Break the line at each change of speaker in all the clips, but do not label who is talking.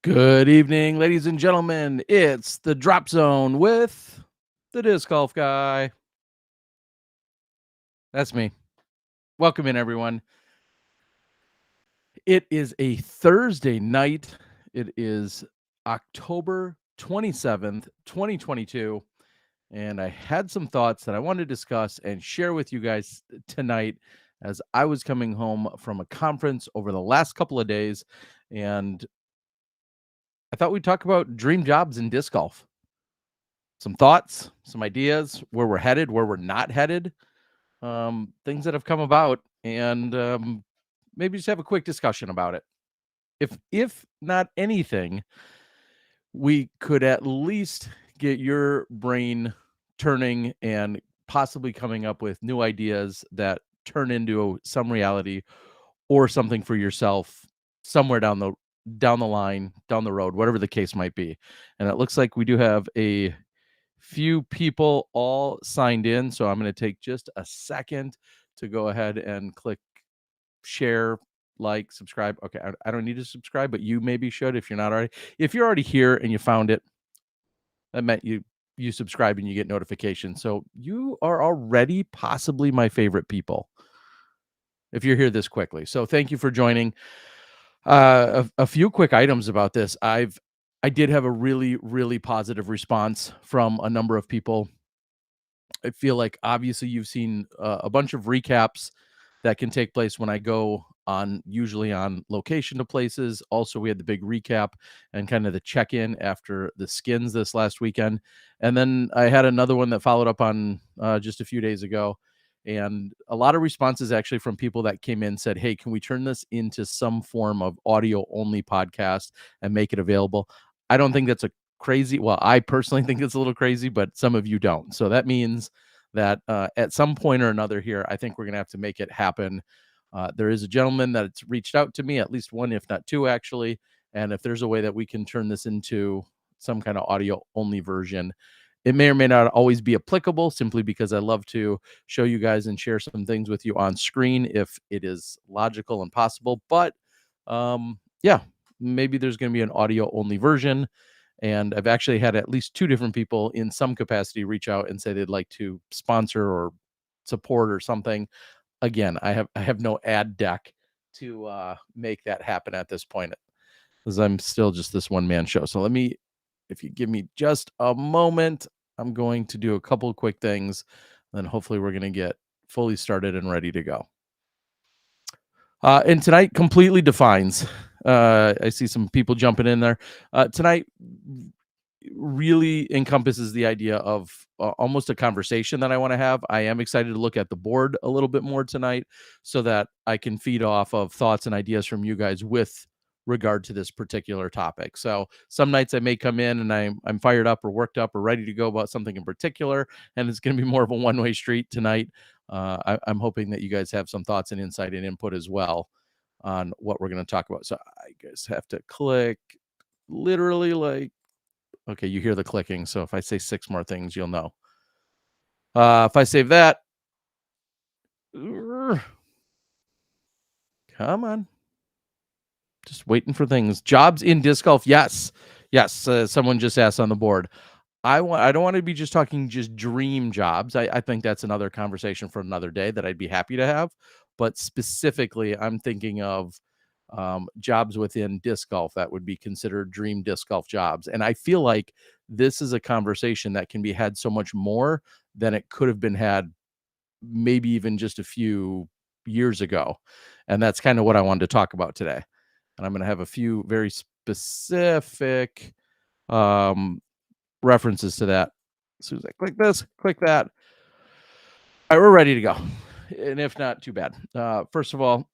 Good evening, ladies and gentlemen. It's the Drop Zone with the Disc Golf Guy. That's me. Welcome in, everyone. It is a Thursday night. It is October 27th, 2022. And I had some thoughts that I wanted to discuss and share with you guys tonight as I was coming home from a conference over the last couple of days. And I thought we'd talk about dream jobs in disc golf. Some thoughts, some ideas, where we're headed, where we're not headed, things that have come about, and maybe just have a quick discussion about it. If not anything, we could at least get your brain turning and possibly coming up with new ideas that turn into some reality or something for yourself somewhere down the line, down the road, whatever the case might be. And it looks like we do have a few people all signed in, so I'm going to take just a second to go ahead and click share, like, subscribe. Okay, I don't need to subscribe, but you maybe should if you're not already. If you're already here and you found it, that meant you subscribe and you get notifications. So you are already possibly my favorite people if you're here this quickly. So thank you for joining. A few quick items about this. I did have a really, really positive response from a number of people. I feel like obviously you've seen a bunch of recaps that can take place when I go on, usually on location to places. Also, we had the big recap and kind of the check in after the skins this last weekend. And then I had another one that followed up on just a few days ago. And a lot of responses actually from people that came in said, hey, can we turn this into some form of audio only podcast and make it available? I don't think that's a crazy. Well, I personally think it's a little crazy, but some of you don't. So that means that at some point or another here, I think we're going to have to make it happen. There is a gentleman that's reached out to me, at least one, if not two, actually. And if there's a way that we can turn this into some kind of audio only version, it may or may not always be applicable, simply because I love to show you guys and share some things with you on screen if it is logical and possible. But yeah, maybe there's going to be an audio only version. And I've actually had at least two different people in some capacity reach out and say they'd like to sponsor or support or something. Again, I have no ad deck to make that happen at this point, because I'm still just this one man show. So if you give me just a moment, I'm going to do a couple of quick things, then hopefully we're going to get fully started and ready to go. And tonight completely defines. I see some people jumping in there. Tonight really encompasses the idea of almost a conversation that I want to have. I am excited to look at the board a little bit more tonight so that I can feed off of thoughts and ideas from you guys with regard to this particular topic. So some nights I may come in and I'm fired up or worked up or ready to go about something in particular, and it's going to be more of a one-way street tonight. I'm hoping that you guys have some thoughts and insight and input as well on what we're going to talk about. So I guess have to click literally like, okay, you hear the clicking. So if I say 6 more things, you'll know. If I save that, come on. Just waiting for things. Jobs in disc golf. Yes. Someone just asked on the board. I don't want to be just talking just dream jobs. I think that's another conversation for another day that I'd be happy to have. But specifically, I'm thinking of jobs within disc golf that would be considered dream disc golf jobs. And I feel like this is a conversation that can be had so much more than it could have been had maybe even just a few years ago. And that's kind of what I wanted to talk about today. And I'm going to have a few very specific references to that. As soon as I click this, click that. All right, we're ready to go. And if not, too bad. First of all,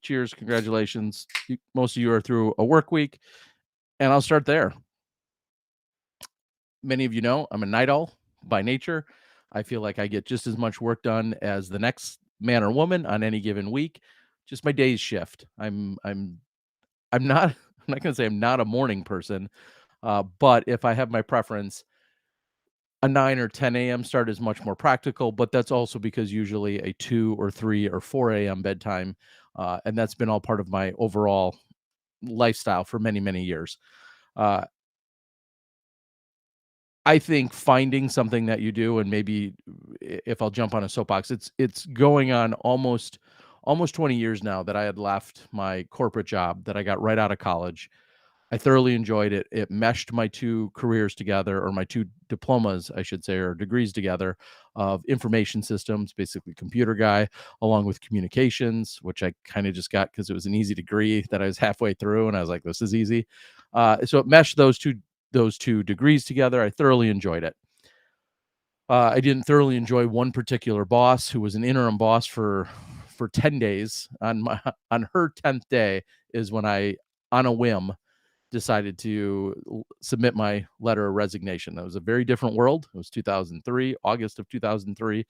cheers, congratulations. Most of you are through a work week, and I'll start there. Many of you know I'm a night owl by nature. I feel like I get just as much work done as the next man or woman on any given week. Just my days shift. I'm not I'm not going to say I'm not a morning person, but if I have my preference, a 9 or 10 a.m. start is much more practical, but that's also because usually a 2 or 3 or 4 a.m. bedtime, and that's been all part of my overall lifestyle for many, many years. Uh, I think finding something that you do, and maybe if I'll jump on a soapbox, it's going on almost 20 years now that I had left my corporate job that I got right out of college. I thoroughly enjoyed it. It meshed my 2 careers together, or my 2 diplomas, I should say, or degrees together, of information systems, basically computer guy, along with communications, which I kinda just got because it was an easy degree that I was halfway through, and I was like, "This is easy." So it meshed those two degrees together. I thoroughly enjoyed it. I didn't thoroughly enjoy one particular boss who was an interim boss for 10 days. On her 10th day is when I, on a whim, decided to submit my letter of resignation. That was a very different world. It was 2003, August of 2003.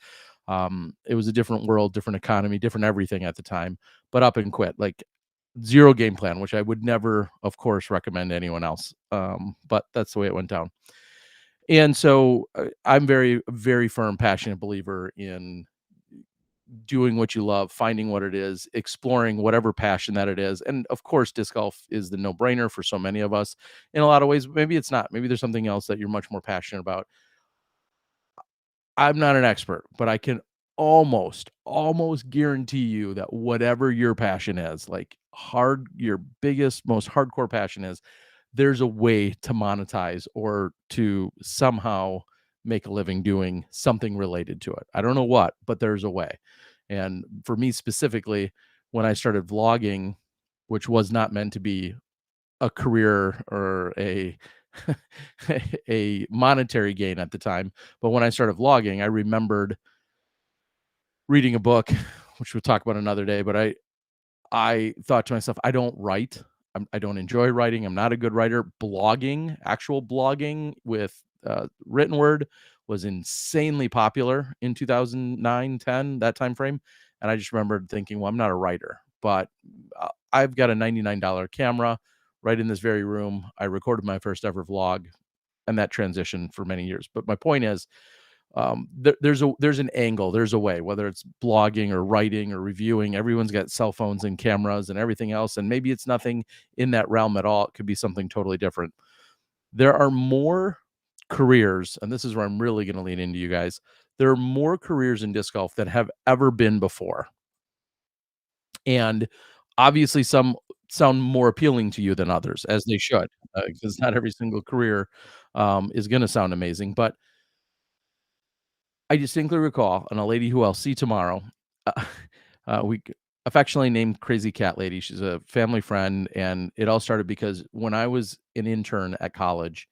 It was a different world, different economy, different everything at the time. But up and quit, like zero game plan, which I would never, of course, recommend to anyone else. But that's the way it went down. And so I'm very, very firm, passionate believer in doing what you love, finding what it is, exploring whatever passion that it is. And of course, disc golf is the no brainer for so many of us. In a lot of ways, maybe it's not. Maybe there's something else that you're much more passionate about. I'm not an expert, but I can almost guarantee you that whatever your passion is, like your biggest, most hardcore passion is, there's a way to monetize or to somehow make a living doing something related to it. I don't know what, but there's a way. And for me specifically, when I started vlogging, which was not meant to be a career or a a monetary gain at the time, but when I started vlogging, I remembered reading a book, which we'll talk about another day, but I thought to myself, I don't write. I don't enjoy writing. I'm not a good writer. Blogging, actual blogging with written word, was insanely popular in 2009, 10, that time frame. And I just remembered thinking, well, I'm not a writer, but I've got a $99 camera right in this very room. I recorded my first ever vlog, and that transitioned for many years. But my point is, there's an angle, there's a way, whether it's blogging or writing or reviewing. Everyone's got cell phones and cameras and everything else, and maybe it's nothing in that realm at all. It could be something totally different. There are more careers, and this is where I'm really going to lean into you guys. There are more careers in disc golf than have ever been before, and obviously some sound more appealing to you than others, as they should, because not every single career is going to sound amazing. But I distinctly recall, and a lady who I'll see tomorrow, uh, we affectionately named Crazy Cat Lady. She's a family friend, and it all started because when I was an intern at college,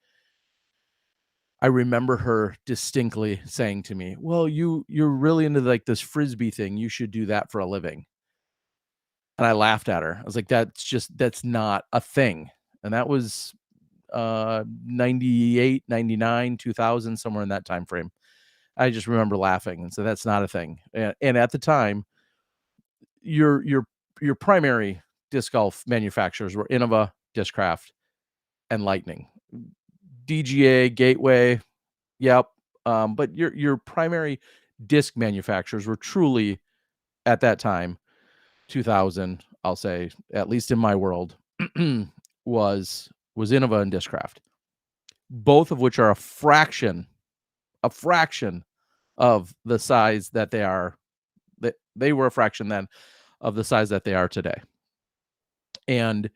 I remember her distinctly saying to me, "Well, you're really into like this frisbee thing. You should do that for a living." And I laughed at her. I was like, that's not a thing." And that was 98, 99, 2000, somewhere in that time frame. I just remember laughing and so that's not a thing. And at the time, your your your primary disc golf manufacturers were Innova, Discraft, and Lightning. DGA, Gateway, yep. But your primary disc manufacturers were truly, at that time, 2000, I'll say, at least in my world, was Innova and Discraft, both of which are a fraction of the size that they are. They were a fraction then of the size that they are today. And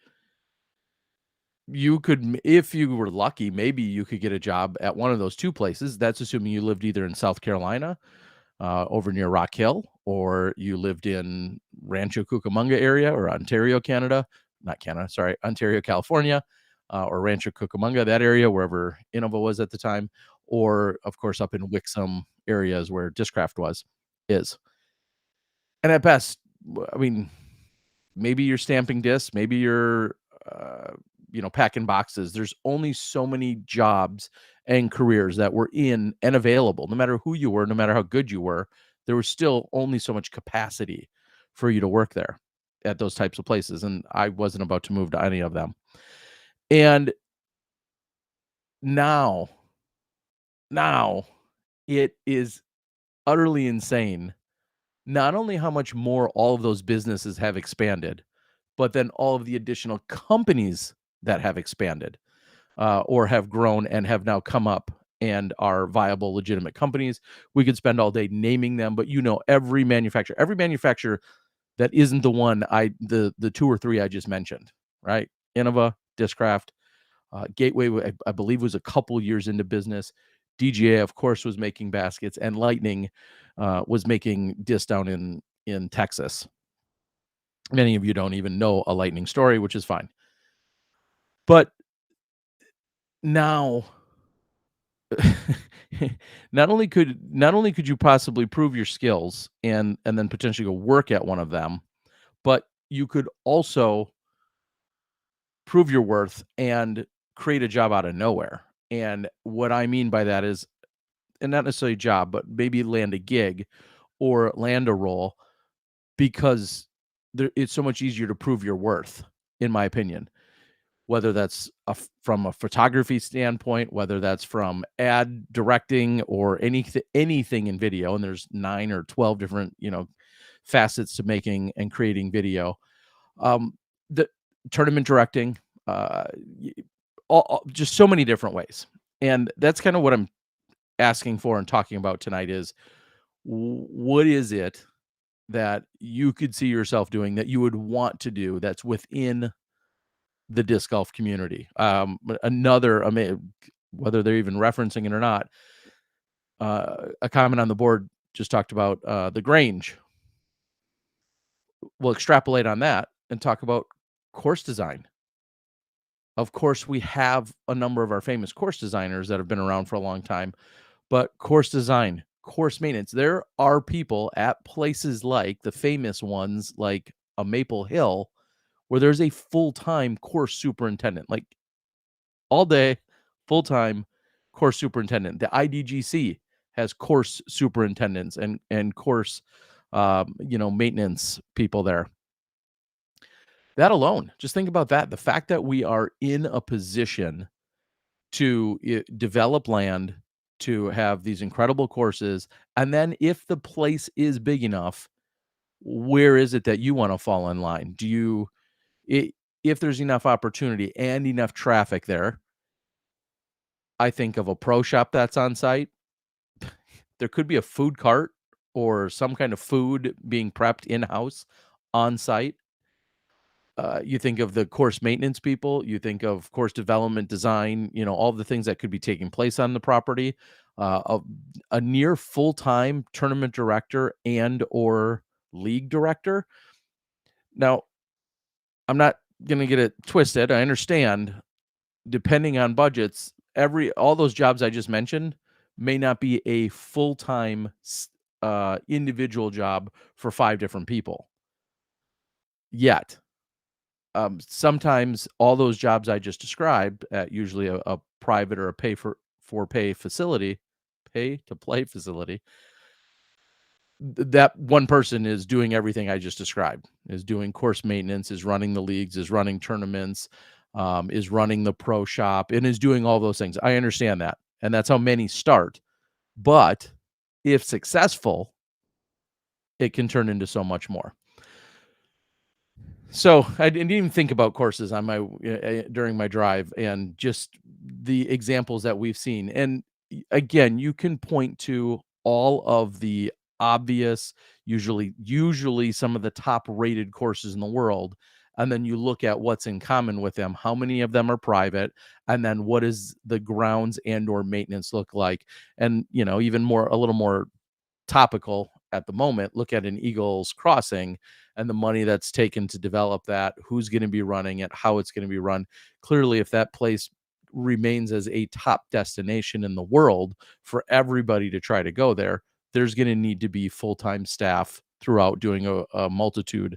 if you were lucky, maybe you could get a job at one of those two places. That's assuming you lived either in South Carolina, over near Rock Hill, or you lived in Rancho Cucamonga area, or Ontario, Canada. Not Canada, sorry, Ontario, California, or Rancho Cucamonga, that area, wherever Innova was at the time, or of course up in Wixom areas where Discraft is. And at best, I mean, maybe you're stamping discs, maybe you're, uh, packing boxes. There's only so many jobs and careers that were in and available. No matter who you were, no matter how good you were, there was still only so much capacity for you to work there at those types of places. And I wasn't about to move to any of them. And now, now it is utterly insane, not only how much more all of those businesses have expanded, but then all of the additional companies that have expanded or have grown and have now come up and are viable, legitimate companies. We could spend all day naming them, but every manufacturer that isn't the one the two or three I just mentioned, right? Innova, Discraft, Gateway, I believe, was a couple years into business. DGA, of course, was making baskets, and Lightning was making discs down in Texas. Many of you don't even know a Lightning story, which is fine. But now, not only could you possibly prove your skills and then potentially go work at one of them, but you could also prove your worth and create a job out of nowhere. And what I mean by that is, and not necessarily a job, but maybe land a gig or land a role, because it's so much easier to prove your worth, in my opinion. Whether that's from a photography standpoint, whether that's from ad directing or anything in video, and there's 9 or 12 different facets to making and creating video. The tournament directing, just so many different ways. And that's kind of what I'm asking for and talking about tonight is, what is it that you could see yourself doing, that you would want to do, that's within the disc golf community? Whether they're even referencing it or not, a comment on the board just talked about the Grange. We'll extrapolate on that and talk about course design. Of course, we have a number of our famous course designers that have been around for a long time, but course design, course maintenance, there are people at places like the famous ones, like a Maple Hill, where there's a full-time course superintendent, like all day, full-time course superintendent. The IDGC has course superintendents and course, maintenance people there. That alone, just think about that. The fact that we are in a position to develop land, to have these incredible courses, and then if the place is big enough, where is it that you want to fall in line? If there's enough opportunity and enough traffic there, I think of a pro shop that's on site. There could be a food cart or some kind of food being prepped in-house on site. You think of the course maintenance people, you think of course development, design, all the things that could be taking place on the property. A near full-time tournament director and or league director. Now, I'm not going to get it twisted. I understand, depending on budgets, all those jobs I just mentioned may not be a full-time individual job for 5 different people yet. Sometimes all those jobs I just described at usually a private or a pay facility, pay to play facility, that one person is doing everything I just described, is doing course maintenance, is running the leagues, is running tournaments, is running the pro shop, and is doing all those things. I understand that. And that's how many start. But if successful, it can turn into so much more. So I didn't even think about courses on during my drive, and just the examples that we've seen. And again, you can point to all of the obvious, usually some of the top rated courses in the world, and then you look at what's in common with them. How many of them are private, and then what is the grounds and or maintenance look like? And even a little more topical at the moment, look at an Eagles Crossing and the money that's taken to develop that, who's going to be running it, how it's going to be run. Clearly, if that place remains as a top destination in the world for everybody to try to go there, there's going to need to be full-time staff throughout doing a multitude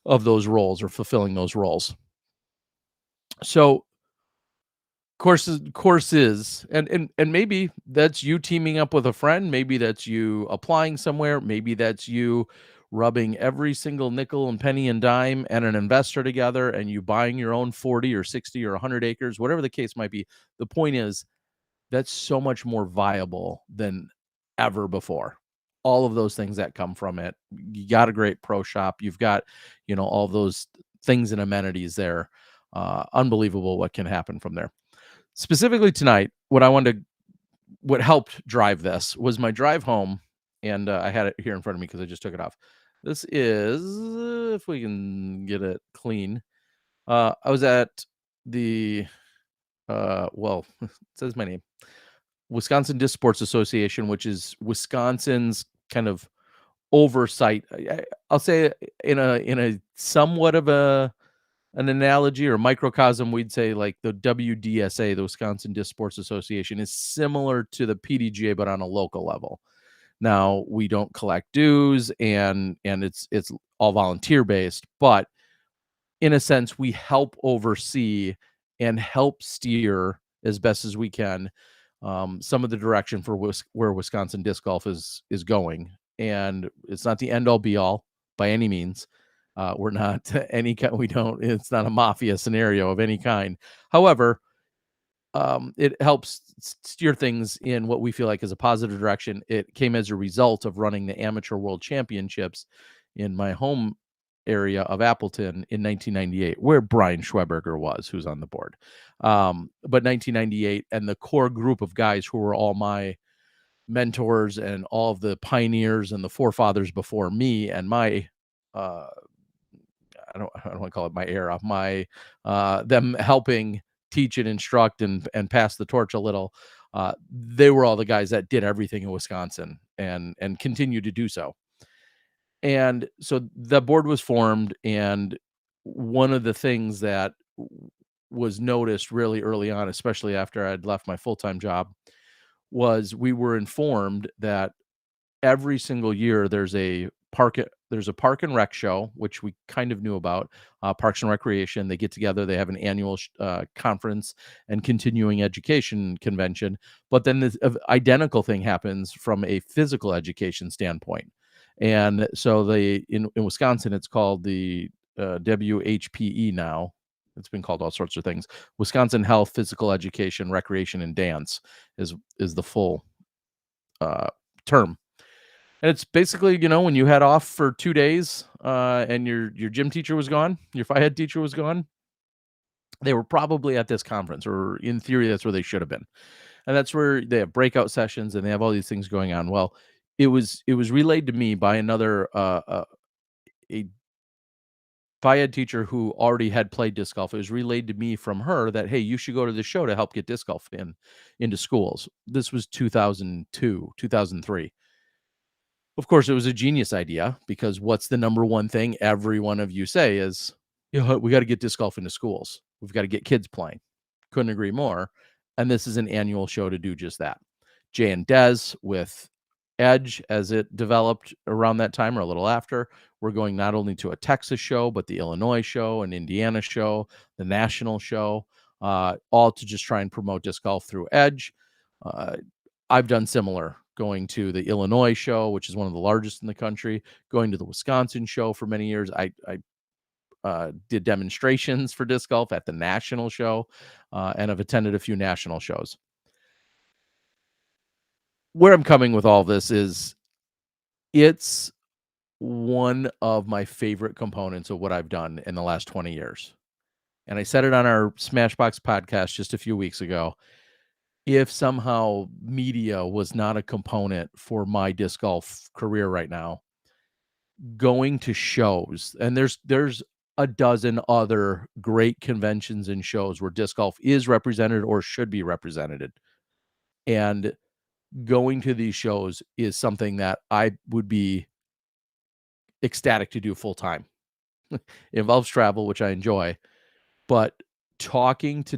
of those roles or fulfilling those roles. So courses, and maybe that's you teaming up with a friend, maybe that's you applying somewhere, maybe that's you rubbing every single nickel and penny and dime and an investor together, and you buying your own 40 or 60 or 100 acres, whatever the case might be. The point is, that's so much more viable than ever before. All of those things that come from it. You got a great pro shop. You've got, all those things and amenities there. Unbelievable what can happen from there. Specifically tonight, what helped drive this was my drive home, and I had it here in front of me because I just took it off. This is, if we can get it clean. I was at the well, it says my name, Wisconsin Disc Sports Association, which is Wisconsin's kind of oversight. I'll say in a somewhat of an analogy or microcosm, we'd say like the WDSA, the Wisconsin Disc Sports Association, is similar to the PDGA, but on a local level. Now we don't collect dues, and it's all volunteer based, but in a sense, we help oversee and help steer as best as we can some of the direction for where Wisconsin disc golf is going. And it's not the end all be all by any means. We're not any kind. We don't. It's not a mafia scenario of any kind. However, it helps steer things in what we feel like is a positive direction. It came as a result of running the Amateur World Championships in my home area of Appleton in 1998, where Brian Schweberger was, who's on the board. But 1998, and the core group of guys who were all my mentors and all of the pioneers and the forefathers before me and my I don't want to call it my era, my them helping teach and instruct and pass the torch a little. They were all the guys that did everything in Wisconsin and continue to do so. And so the board was formed, and one of the things that was noticed really early on, especially after I'd left my full-time job, was we were informed that every single year there's a park and rec show, which we kind of knew about. Parks and Recreation, they get together, they have an annual conference and continuing education convention, but then this identical thing happens from a physical education standpoint. And so in Wisconsin, it's called the WHPE now. It's been called all sorts of things. Wisconsin Health, Physical Education, Recreation, and Dance is the full term. And it's basically, when you had off for 2 days, and your gym teacher was gone, your phy ed teacher was gone, they were probably at this conference, or in theory, that's where they should have been. And that's where they have breakout sessions and they have all these things going on. Well, it was relayed to me by another a phy ed teacher who already had played disc golf. It was relayed to me from her that, hey, you should go to the show to help get disc golf into schools. This was 2002, 2003. Of course, it was a genius idea, because what's the number one thing every one of you say is, we got to get disc golf into schools. We've got to get kids playing. Couldn't agree more. And this is an annual show to do just that. Jay and Des with Edge, as it developed around that time or a little after, we're going not only to a Texas show, but the Illinois show, an Indiana show, the national show, all to just try and promote disc golf through Edge. I've done similar, going to the Illinois show, which is one of the largest in the country, going to the Wisconsin show for many years. I did demonstrations for disc golf at the national show, and have attended a few national shows. Where I'm coming with all this is, it's one of my favorite components of what I've done in the last 20 years. And I said it on our Smashbox podcast just a few weeks ago. If somehow media was not a component for my disc golf career right now, going to shows, and there's a dozen other great conventions and shows where disc golf is represented or should be represented. And going to these shows is something that I would be ecstatic to do full time. It involves travel, which I enjoy, but talking to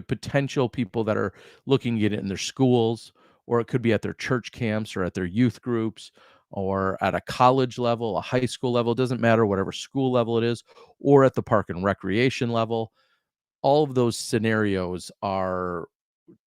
potential people that are looking to get it in their schools, or it could be at their church camps or at their youth groups, or at a college level, a high school level, it doesn't matter, whatever school level it is, or at the park and recreation level. All of those scenarios are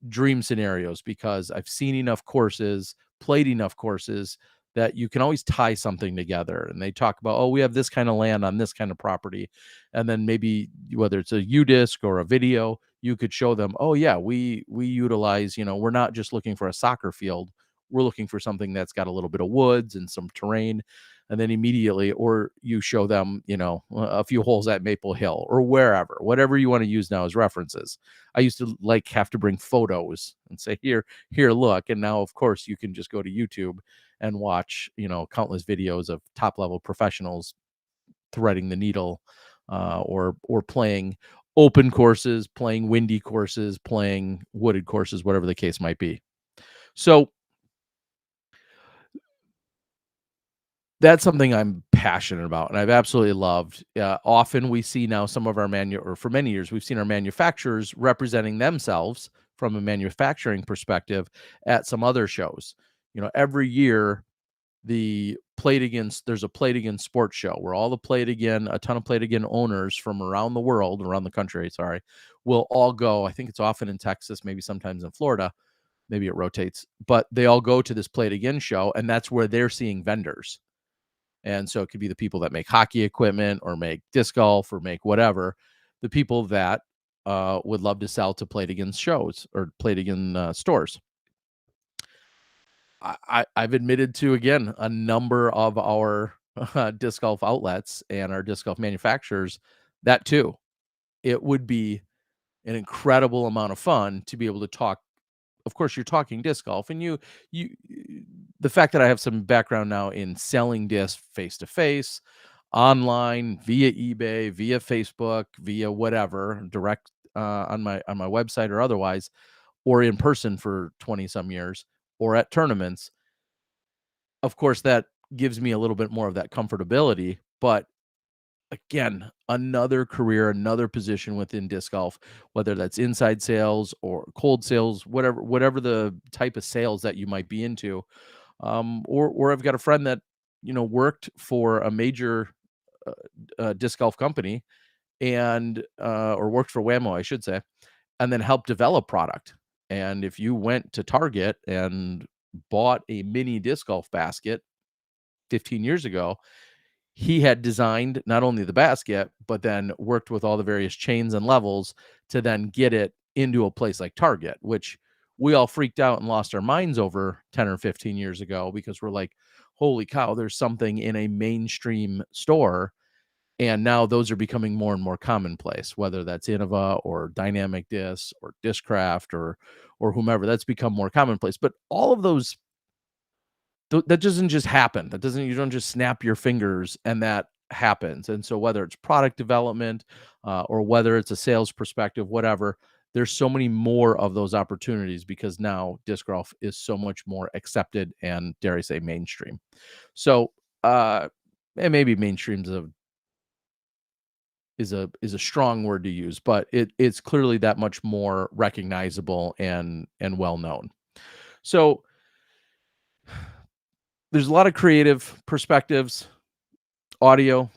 dream scenarios, because I've seen enough courses, played enough courses, that you can always tie something together. And they talk about, oh, we have this kind of land on this kind of property. And then maybe whether it's a UDisc or a video, you could show them, oh yeah, we utilize, we're not just looking for a soccer field. We're looking for something that's got a little bit of woods and some terrain. and then immediately, or you show them, a few holes at Maple Hill or wherever, whatever you want to use now as references. I used to like have to bring photos and say, here, look. And now, of course, you can just go to YouTube and watch, countless videos of top level professionals threading the needle, or playing open courses, playing windy courses, playing wooded courses, whatever the case might be. So that's something I'm passionate about, and I've absolutely loved. Often we see now some of our or for many years, we've seen our manufacturers representing themselves from a manufacturing perspective at some other shows. Every year there's a Play It Again sports show where all a ton of Play It Again owners from around the country, sorry, will all go. I think it's often in Texas, maybe sometimes in Florida, maybe it rotates, but they all go to this Play It Again show, and that's where they're seeing vendors. And so it could be the people that make hockey equipment or make disc golf or make whatever, the people that would love to sell to Play It Again shows or Play It Again stores. I've admitted to, again, a number of our disc golf outlets and our disc golf manufacturers that too. It would be an incredible amount of fun to be able to talk. Of course, you're talking disc golf, and the fact that I have some background now in selling discs face to face, online, via eBay, via Facebook, via whatever, direct on my website or otherwise, or in person for 20 some years, or at tournaments. Of course, that gives me a little bit more of that comfortability, but again, another career, another position within disc golf, whether that's inside sales or cold sales, whatever the type of sales that you might be into. Or I've got a friend that, worked for a major disc golf company and or worked for Whammo, I should say, and then helped develop product. And if you went to Target and bought a mini disc golf basket 15 years ago, he had designed not only the basket, but then worked with all the various chains and levels to then get it into a place like Target, which we all freaked out and lost our minds over 10 or 15 years ago, because we're like, holy cow, there's something in a mainstream store. And now those are becoming more and more commonplace, whether that's Innova or Dynamic Disc or Discraft or whomever. That's become more commonplace. But all of those, that doesn't just happen. You don't just snap your fingers and that happens. And so whether it's product development or whether it's a sales perspective, whatever, there's so many more of those opportunities because now disc golf is so much more accepted and, dare I say, mainstream. So and maybe mainstream's is a strong word to use, but it's clearly that much more recognizable and well known. So there's a lot of creative perspectives, audio,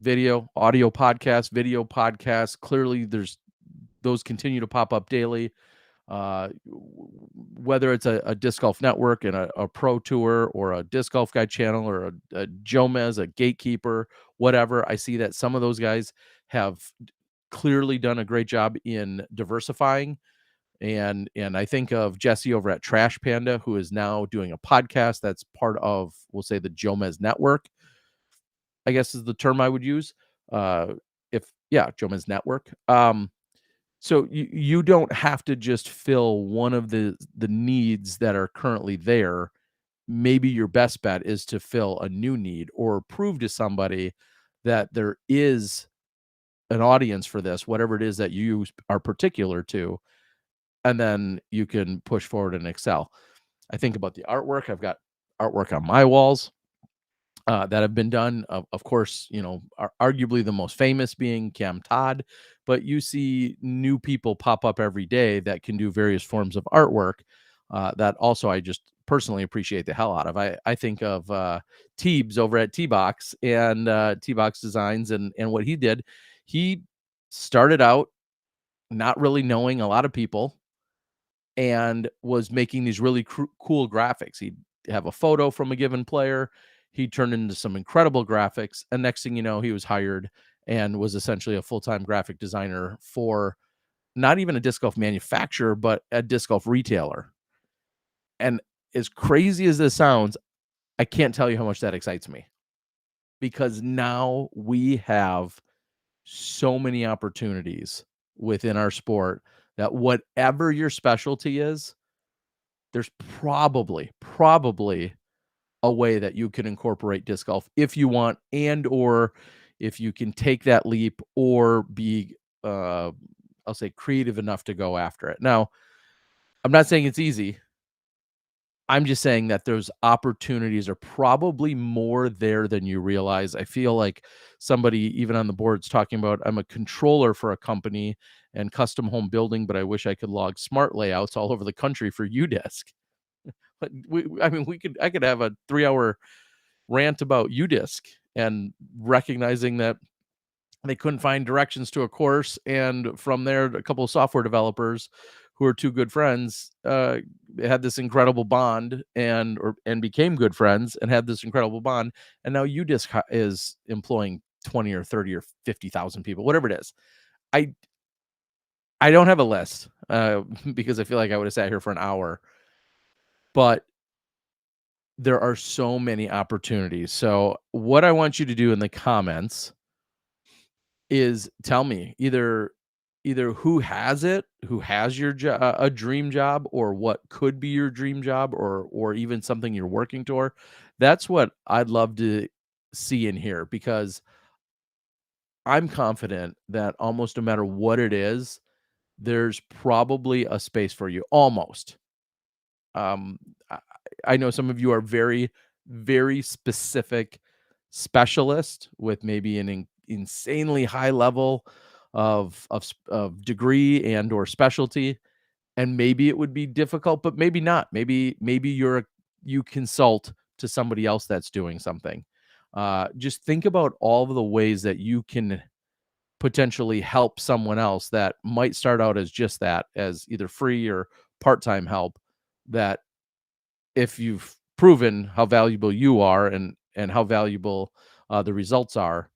audio podcasts, video podcasts. Clearly those continue to pop up daily. Whether it's a disc golf network and a pro tour or a disc golf guy channel or a Jomez, a gatekeeper, whatever, I see that some of those guys have clearly done a great job in diversifying. And I think of Jesse over at Trash Panda, who is now doing a podcast that's part of, we'll say, the Jomez network, I guess is the term I would use. Jomez network. So you don't have to just fill one of the needs that are currently there. Maybe your best bet is to fill a new need or prove to somebody that there is an audience for this, whatever it is that you are particular to, and then you can push forward and excel. I think about the artwork. I've got artwork on my walls that have been done. Of course, arguably the most famous being Cam Todd, but you see new people pop up every day that can do various forms of artwork that also I just personally appreciate the hell out of. I think of Teebs over at T-Box and T-Box Designs and what he did. He started out not really knowing a lot of people and was making these really cool graphics. He'd have a photo from a given player. He turned into some incredible graphics. And next thing you know, he was hired and was essentially a full-time graphic designer for not even a disc golf manufacturer, but a disc golf retailer. And as crazy as this sounds, I can't tell you how much that excites me. because now we have so many opportunities within our sport that whatever your specialty is, there's probably a way that you can incorporate disc golf if you want, and or if you can take that leap or be, uh, I'll say, creative enough to go after it. Now, I'm not saying it's easy. I'm just saying that those opportunities are probably more there than you realize. I feel like somebody, even on the boards, talking about, I'm a controller for a company and custom home building, but I wish I could log smart layouts all over the country for UDisc. But I mean, I could have a 3 hour rant about UDisc and recognizing that they couldn't find directions to a course, and from there, a couple of software developers who are two good friends had this incredible bond and became good friends and had this incredible bond, and now UDisc is employing 20 or 30 or 50,000 people, whatever it is. I I don't have a list because I feel like I would have sat here for an hour, but there are so many opportunities. So what I want you to do in the comments is tell me either who has it, who has a dream job, or what could be your dream job, or even something you're working toward. That's what I'd love to see in here, because I'm confident that almost no matter what it is, there's probably a space for you. Almost. Um, I, I know some of you are very specific specialist with maybe an insanely high level of degree and or specialty, and maybe it would be difficult, but maybe not. Maybe you consult to somebody else that's doing something. Just think about all of the ways that you can potentially help someone else that might start out as just that, as either free or part-time help, that if you've proven how valuable you are and how valuable the results are,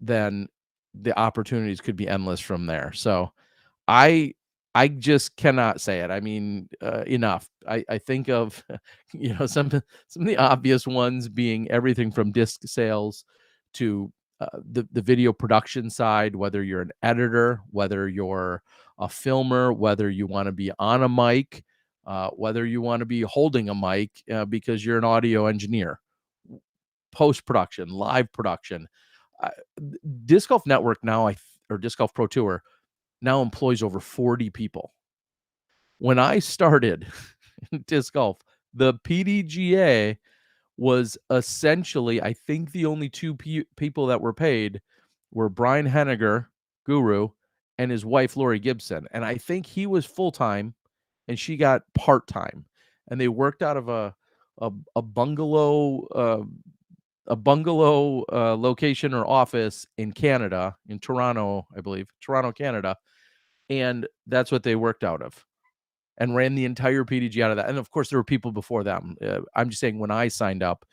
then the opportunities could be endless from there. So I I just cannot say it. I mean, enough. I think of some of the obvious ones being everything from disc sales to the video production side, whether you're an editor, whether you're a filmer, whether you want to be on a mic, whether you want to be holding a mic because you're an audio engineer, post production, live production. Uh, Disc Golf Network now, or Disc Golf Pro Tour now employs over 40 people. When I started in disc golf, the PDGA was essentially, I think the only two people that were paid were Brian Henniger, Guru, and his wife, Lori Gibson. And I think he was full time and she got part time. And they worked out of a bungalow location or office in Canada, in Toronto, I believe, Toronto, Canada, and that's what they worked out of and ran the entire PDG out of that. And of course, there were people before them. I'm just saying, when I signed up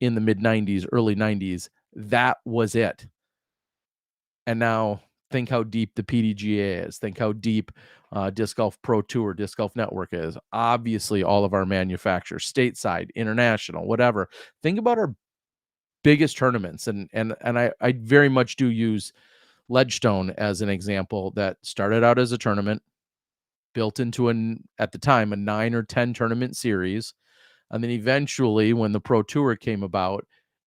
in the mid 90s, early 90s, that was it. And now think how deep the PDGA is. Think how deep Disc Golf Pro Tour, Disc Golf Network is. Obviously, all of our manufacturers, stateside, international, whatever. Think about our biggest tournaments. And I very much do use Ledgestone as an example that started out as a tournament, built into at the time, a 9 or 10 tournament series. And then eventually, when the Pro Tour came about,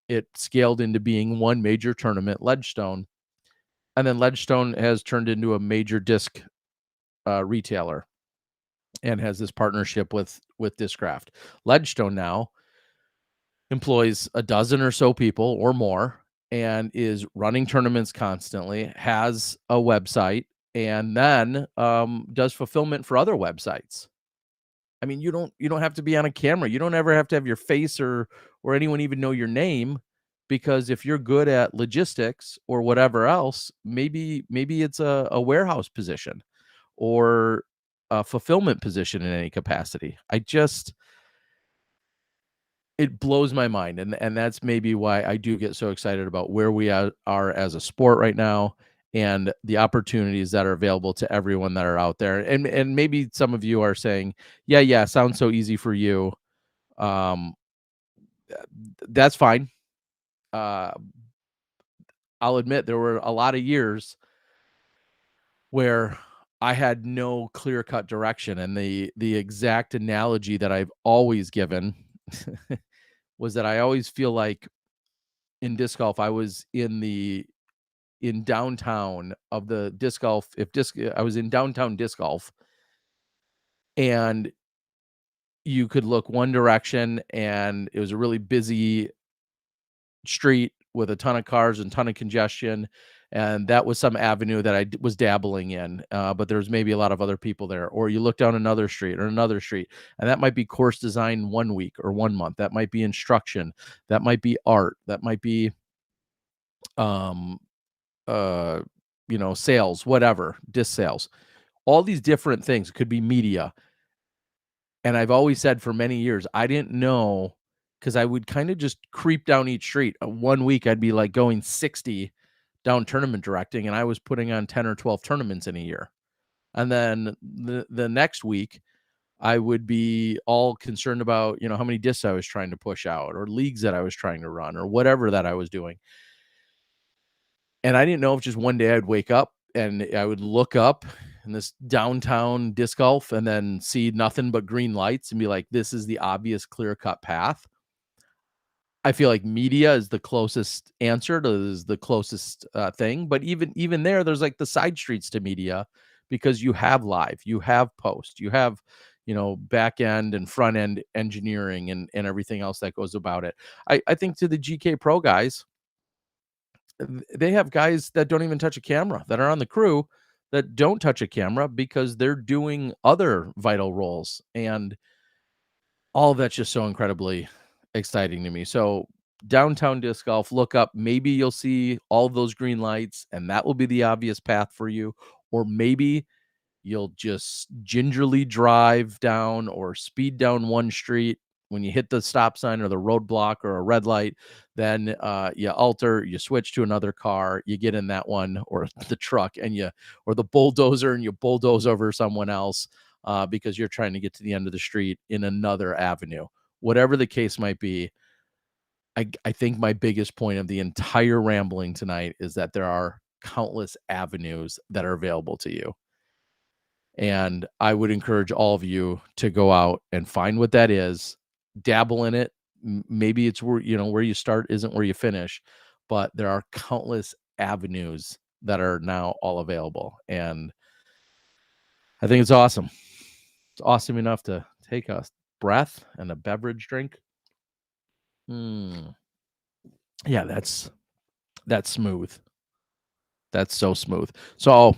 it scaled into being one major tournament, Ledgestone. And then Ledgestone has turned into a major disc retailer and has this partnership with Discraft. Ledgestone now employs a dozen or so people or more and is running tournaments constantly, has a website, and then does fulfillment for other websites. I mean, you don't have to be on a camera. You don't ever have to have your face or anyone even know your name, because if you're good at logistics or whatever else, maybe it's a warehouse position or a fulfillment position in any capacity. It blows my mind, and that's maybe why I do get so excited about where we are as a sport right now, and the opportunities that are available to everyone that are out there. And maybe some of you are saying, yeah, sounds so easy for you. Um, that's fine. I'll admit there were a lot of years where I had no clear-cut direction, and the exact analogy that I've always given was that I always feel like in disc golf, I was in downtown of the disc golf. If disc I was in downtown disc golf, and you could look one direction, and it was a really busy street with a ton of cars and ton of congestion, and that was some avenue that was dabbling in, but there's maybe a lot of other people there. Or you look down another street, and that might be course design 1 week or 1 month. That might be instruction. That might be art. That might be, um, uh, sales, whatever, disc sales. All these different things. It could be media. And I've always said for many years, I didn't know, because I would kind of just creep down each street. 1 week, I'd be like going 60 down tournament directing, and I was putting on 10 or 12 tournaments in a year. And then the next week, I would be all concerned about, how many discs I was trying to push out, or leagues that I was trying to run, or whatever that I was doing. And I didn't know if just one day I'd wake up and I would look up in this downtown disc golf and then see nothing but green lights and be like, this is the obvious clear cut path. I feel like media is the closest answer to is the closest thing. But even there, there's like the side streets to media, because you have live, you have post, you have, back end and front end engineering and everything else that goes about it. I think to the GK Pro guys, they have guys that don't even touch a camera, that are on the crew, that don't touch a camera because they're doing other vital roles. And all of that's just so incredibly exciting to me. So downtown disc golf, look up, maybe you'll see all of those green lights and that will be the obvious path for you. Or maybe you'll just gingerly drive down or speed down one street. When you hit the stop sign or the roadblock or a red light, then you alter, you switch to another car, you get in that one or the truck, or the bulldozer, and you bulldoze over someone else because you're trying to get to the end of the street in another avenue. Whatever the case might be, I think my biggest point of the entire rambling tonight is that there are countless avenues that are available to you. And I would encourage all of you to go out and find what that is, dabble in it. Maybe it's where you start isn't where you finish, but there are countless avenues that are now all available. And I think it's awesome. It's awesome enough to take a breath and a beverage drink. Yeah, that's smooth. That's so smooth. So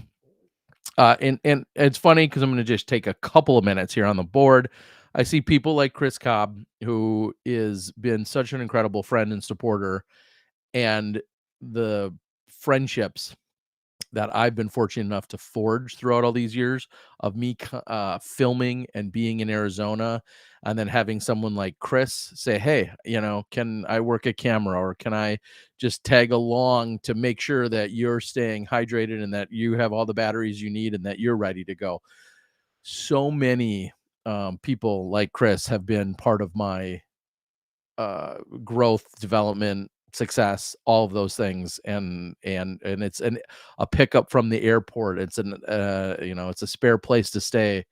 and it's funny because I'm going to just take a couple of minutes here on the board. I see people like Chris Cobb, who is been such an incredible friend and supporter, and the friendships that I've been fortunate enough to forge throughout all these years of me filming and being in Arizona, and then having someone like Chris say, "Hey, can I work a camera, or can I just tag along to make sure that you're staying hydrated and that you have all the batteries you need and that you're ready to go?" So many people like Chris have been part of my growth, development, success, all of those things. And it's a pickup from the airport. It's it's a spare place to stay,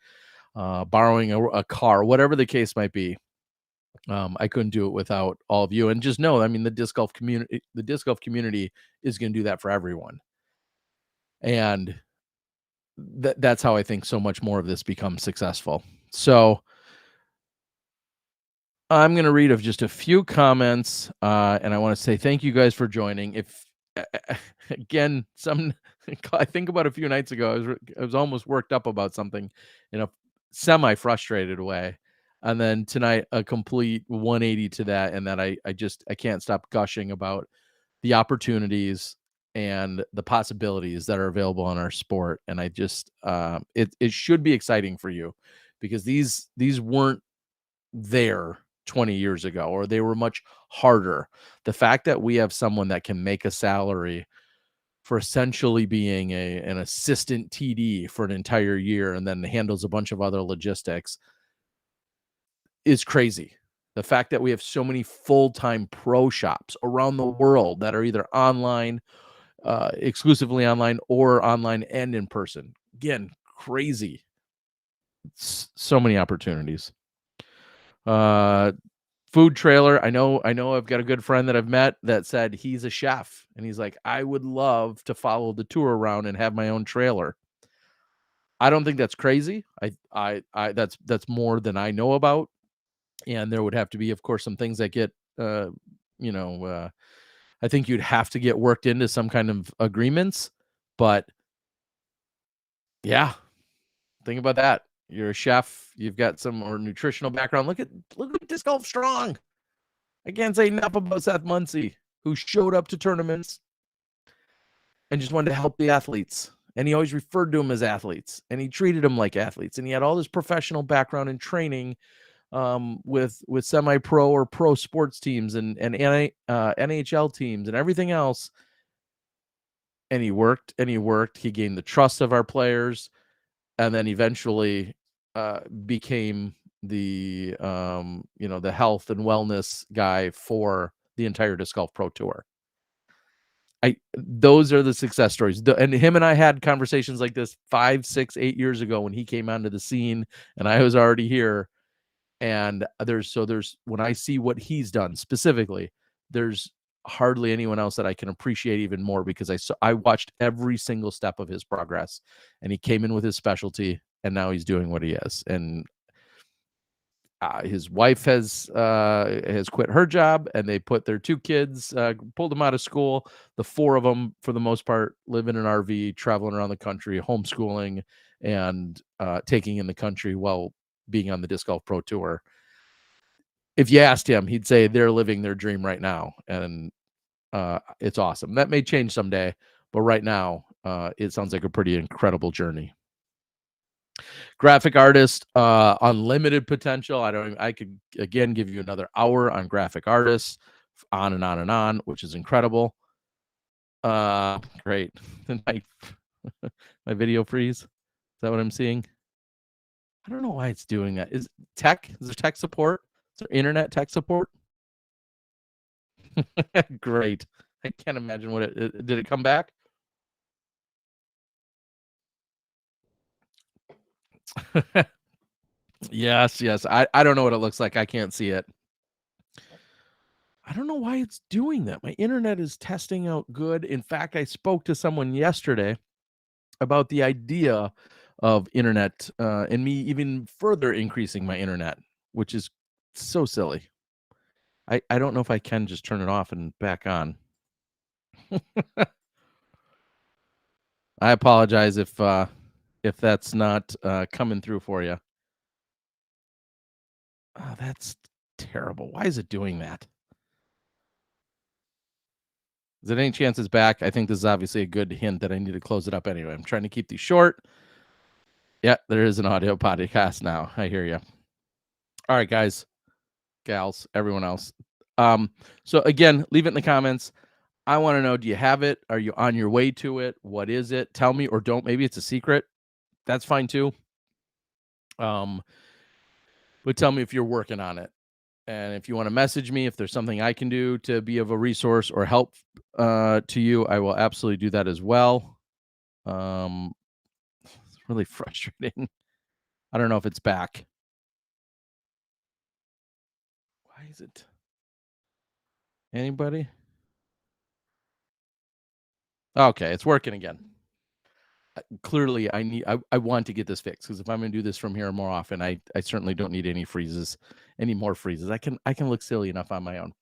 borrowing a car, whatever the case might be. I couldn't do it without all of you. And just know, I mean, the disc golf community is going to do that for everyone. And that's how I think so much more of this becomes successful. So I'm going to read of just a few comments, and I want to say thank you guys for joining. If again, I think about a few nights ago, I was almost worked up about something in a semi-frustrated way, and then tonight a complete 180 to that, and that I can't stop gushing about the opportunities and the possibilities that are available in our sport. And I just it should be exciting for you, because these weren't there 20 years ago, or they were much harder. The fact that we have someone that can make a salary for essentially being an assistant TD for an entire year and then handles a bunch of other logistics is crazy. The fact that we have so many full-time pro shops around the world that are either online exclusively online or online and in person. Again, crazy. So many opportunities. Food trailer. I know I've got a good friend that I've met that said he's a chef and he's like, I would love to follow the tour around and have my own trailer. I don't think that's crazy. That's more than I know about. And there would have to be, of course, some things that get, you know, I think you'd have to get worked into some kind of agreements. But yeah, think about that. You're a chef. You've got some more nutritional background. Look at Disc Golf Strong. I can't say enough about Seth Muncie, who showed up to tournaments and just wanted to help the athletes. And he always referred to them as athletes, and he treated them like athletes. And he had all this professional background and training with semi-pro or pro sports teams and NHL teams and everything else. And he worked and he worked. He gained the trust of our players, and then eventually became the the health and wellness guy for the entire Disc Golf Pro Tour. Those are the success stories. And him and I had conversations like this 5, 6, 8 years ago when he came onto the scene and I was already here. And there's when I see what he's done specifically, there's hardly anyone else that I can appreciate even more, because I watched every single step of his progress, and he came in with his specialty, and now he's doing what he is. And his wife has quit her job, and they put their 2 kids, pulled them out of school. The 4 of them, for the most part, live in an RV, traveling around the country, homeschooling, and taking in the country while being on the Disc Golf Pro Tour. If you asked him, he'd say they're living their dream right now, and it's awesome. That may change someday, but right now, it sounds like a pretty incredible journey. Graphic artist, unlimited potential. I could again give you another hour on graphic artists, on and on and on, which is incredible. Great. My video freeze. Is that what I'm seeing? I don't know why it's doing that. Is there tech support? Is there internet tech support? Great. I can't imagine what did it come back? Yes. I don't know what it looks like. I can't see it. I don't know why it's doing that. My internet is testing out good. In fact, I spoke to someone yesterday about the idea of internet and me even further increasing my internet, which is so silly. I don't know if I can just turn it off and back on. I apologize if that's not coming through for you. Oh, that's terrible. Why is it doing that? Is there any chance it's back? I think this is obviously a good hint that I need to close it up anyway. I'm trying to keep these short. Yeah, there is an audio podcast now. I hear you. All right, guys, gals, everyone else. So again, leave it in the comments. I want to know, do you have it? Are you on your way to it? What is it? Tell me, or don't. Maybe it's a secret. That's fine too. But tell me if you're working on it. And if you want to message me, if there's something I can do to be of a resource or help to you, I will absolutely do that as well. It's really frustrating. I don't know if it's back. Why is it? Anybody? Okay, it's working again. Clearly, I want to get this fixed, because if I'm going to do this from here more often, I certainly don't need any more freezes. I can look silly enough on my own.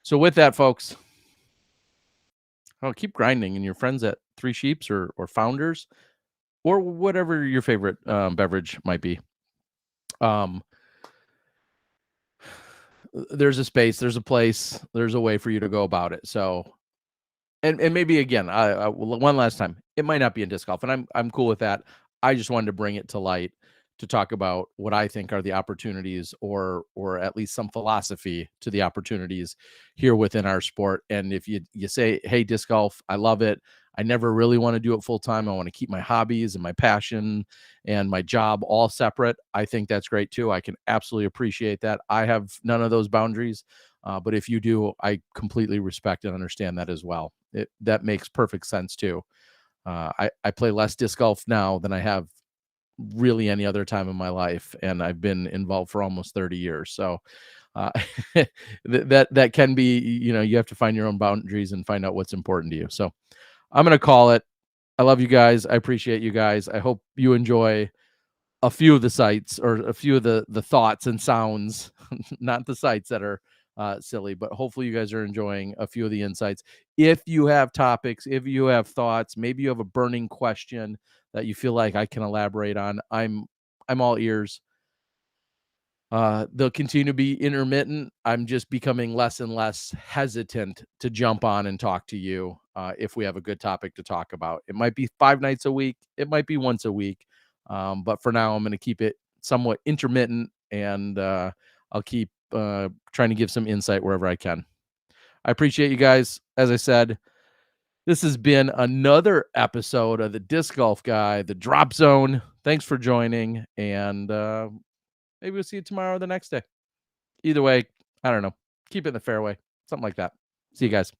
So with that, folks, I'll keep grinding, and your friends at Three Sheeps or Founders or whatever your favorite beverage might be. There's a space, there's a place, there's a way for you to go about it. So, and maybe again, I one last time, it might not be in disc golf, and I'm cool with that. I just wanted to bring it to light to talk about what I think are the opportunities, or at least some philosophy to the opportunities here within our sport. And if you say, hey, disc golf, I love it, I never really want to do it full time, I want to keep my hobbies and my passion and my job all separate, I think that's great too. I can absolutely appreciate that. I have none of those boundaries. But if you do, I completely respect and understand that as well. That makes perfect sense too. I play less disc golf now than I have really any other time in my life, and I've been involved for almost 30 years. So uh, that can be, you have to find your own boundaries and find out what's important to you. So I'm gonna call it. I love you guys. I appreciate you guys. I hope you enjoy a few of the sights or a few of the thoughts and sounds, not the sights that are silly, but hopefully you guys are enjoying a few of the insights. If you have topics, if you have thoughts, maybe you have a burning question that you feel like I can elaborate on, I'm all ears. They'll continue to be intermittent. I'm just becoming less and less hesitant to jump on and talk to you if we have a good topic to talk about. It might be 5 nights a week, it might be once a week, but for now, I'm going to keep it somewhat intermittent, and I'll keep trying to give some insight wherever I can. I appreciate you guys. As I said, this has been another episode of the Disc Golf Guy, the Drop Zone. Thanks for joining, and maybe we'll see you tomorrow or the next day. Either way, I don't know. Keep it in the fairway. Something like that. See you guys.